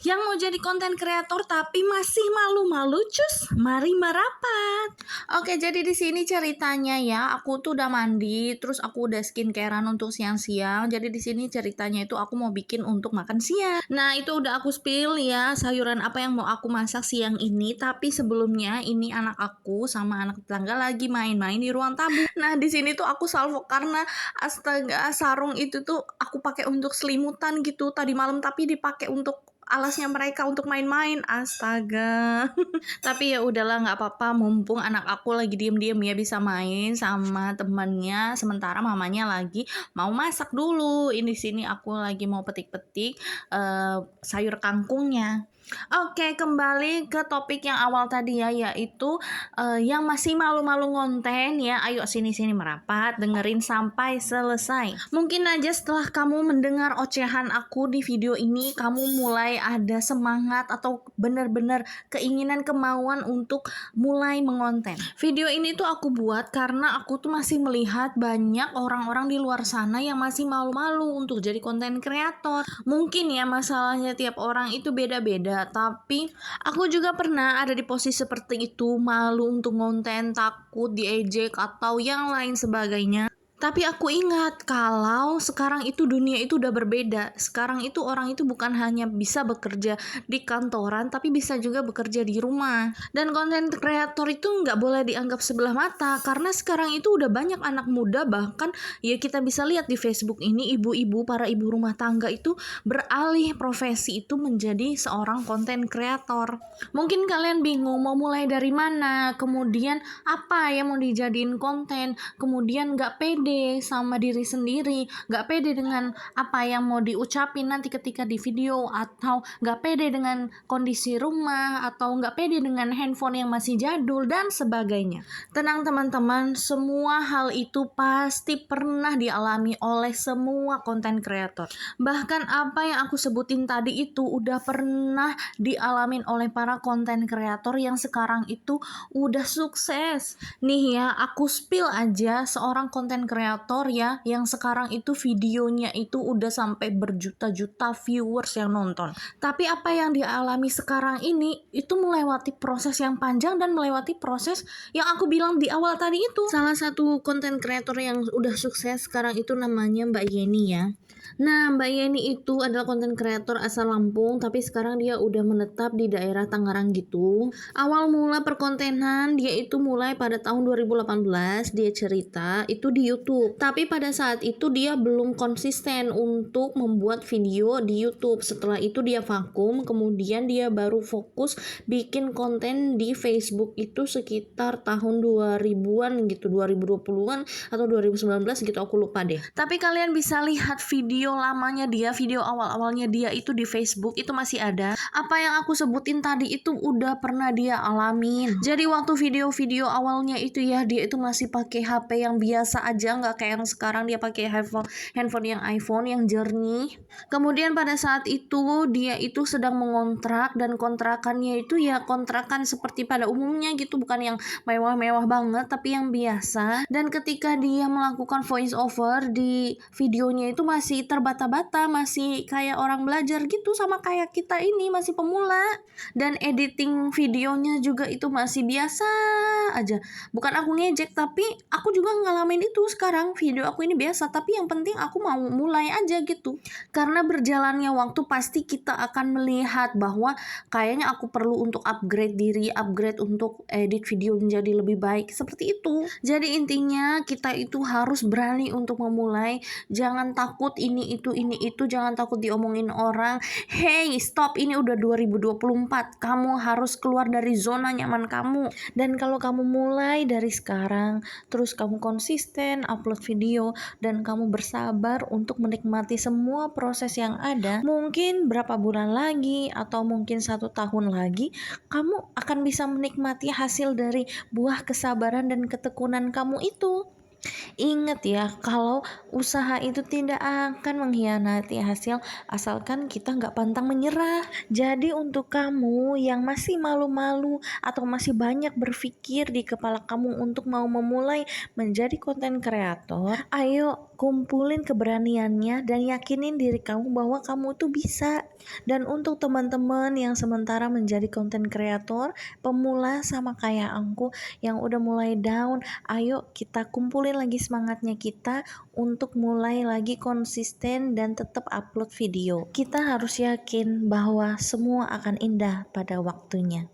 Yang mau jadi konten kreator tapi masih malu-malu, cus, mari merapat. Oke, jadi di sini ceritanya ya, aku tuh udah mandi, terus aku udah skincarean untuk siang-siang. Jadi di sini ceritanya itu aku mau bikin untuk makan siang. Nah, itu udah aku spill ya sayuran apa yang mau aku masak siang ini, tapi sebelumnya ini anak aku sama anak tetangga lagi main-main di ruang tamu. Nah, di sini tuh aku salvo karena astaga, sarung itu tuh aku pakai untuk selimutan gitu tadi malam, tapi dipakai untuk alasnya mereka untuk main-main, astaga. Tapi ya udahlah, nggak apa-apa, mumpung anak aku lagi diem-diem ya bisa main sama temannya, sementara mamanya lagi mau masak dulu. Ini sini aku lagi mau petik-petik sayur kangkungnya. Oke, kembali ke topik yang awal tadi ya, yaitu yang masih malu-malu ngonten ya, ayo sini-sini merapat, dengerin sampai selesai. Mungkin aja setelah kamu mendengar ocehan aku di video ini, kamu mulai ada semangat atau benar-benar keinginan, kemauan untuk mulai mengonten. Video ini tuh aku buat karena aku tuh masih melihat banyak orang-orang di luar sana yang masih malu-malu untuk jadi konten kreator. Mungkin ya masalahnya tiap orang itu beda-beda, tapi aku juga pernah ada di posisi seperti itu, malu untuk ngonten, takut diejek atau yang lain sebagainya. Tapi aku ingat kalau sekarang itu dunia itu udah berbeda. Sekarang itu orang itu bukan hanya bisa bekerja di kantoran, tapi bisa juga bekerja di rumah. Dan konten kreator itu nggak boleh dianggap sebelah mata, karena sekarang itu udah banyak anak muda, bahkan ya kita bisa lihat di Facebook ini ibu-ibu, para ibu rumah tangga itu beralih profesi itu menjadi seorang konten kreator. Mungkin kalian bingung mau mulai dari mana, kemudian apa yang mau dijadiin konten, kemudian nggak pede sama diri sendiri, nggak pede dengan apa yang mau diucapin nanti ketika di video, atau nggak pede dengan kondisi rumah, atau nggak pede dengan handphone yang masih jadul dan sebagainya. Tenang teman-teman, semua hal itu pasti pernah dialami oleh semua konten kreator. Bahkan apa yang aku sebutin tadi itu udah pernah dialamin oleh para konten kreator yang sekarang itu udah sukses. Nih ya, aku spill aja seorang konten kreator ya yang sekarang itu videonya itu udah sampai berjuta-juta viewers yang nonton. Tapi apa yang dialami sekarang ini itu melewati proses yang panjang dan melewati proses yang aku bilang di awal tadi itu. Salah satu konten kreator yang udah sukses sekarang itu namanya Mbak Yeni ya. Nah, Mbak Yeni itu adalah konten kreator asal Lampung, tapi sekarang dia udah menetap di daerah Tangerang gitu. Awal mula perkontenan dia itu mulai pada tahun 2018, dia cerita itu di YouTube. Tapi pada saat itu dia belum konsisten untuk membuat video di YouTube. Setelah itu dia vakum, kemudian dia baru fokus bikin konten di Facebook itu sekitar tahun 2000-an gitu, 2020-an atau 2019 gitu, aku lupa deh. Tapi kalian bisa lihat video lamanya dia, video awal-awalnya dia itu di Facebook itu masih ada. Apa yang aku sebutin tadi itu udah pernah dia alamin. Jadi waktu video-video awalnya itu ya, dia itu masih pakai HP yang biasa aja, nggak kayak yang sekarang dia pakai handphone yang iPhone yang jernih. Kemudian pada saat itu dia itu sedang mengontrak, dan kontrakannya itu ya kontrakan seperti pada umumnya gitu, bukan yang mewah-mewah banget tapi yang biasa. Dan ketika dia melakukan voice over di videonya itu masih terbata-bata, masih kayak orang belajar gitu, sama kayak kita ini masih pemula. Dan editing videonya juga itu masih biasa aja. Bukan aku ngejek, tapi aku juga ngalamin itu sekarang. Video aku ini biasa, tapi yang penting aku mau mulai aja gitu. Karena berjalannya waktu pasti kita akan melihat bahwa kayaknya aku perlu untuk upgrade diri, upgrade untuk edit video menjadi lebih baik, seperti itu. Jadi intinya kita itu harus berani untuk memulai. Jangan takut ini itu, jangan takut diomongin orang. Hey, stop, ini udah 2024. Kamu harus keluar dari zona nyaman kamu. Dan kalau kamu mulai dari sekarang, terus kamu konsisten upload video, dan kamu bersabar untuk menikmati semua proses yang ada, mungkin berapa bulan lagi atau mungkin 1 tahun lagi, kamu akan bisa menikmati hasil dari buah kesabaran dan ketekunan kamu itu. Ingat ya, kalau usaha itu tidak akan mengkhianati hasil asalkan kita nggak pantang menyerah. Jadi untuk kamu yang masih malu-malu atau masih banyak berpikir di kepala kamu untuk mau memulai menjadi konten kreator, ayo kumpulin keberaniannya dan yakinin diri kamu bahwa kamu tuh bisa. Dan untuk teman-teman yang sementara menjadi content creator pemula sama kayak aku yang udah mulai down, ayo kita kumpulin lagi semangatnya kita untuk mulai lagi konsisten dan tetap upload video. Kita harus yakin bahwa semua akan indah pada waktunya.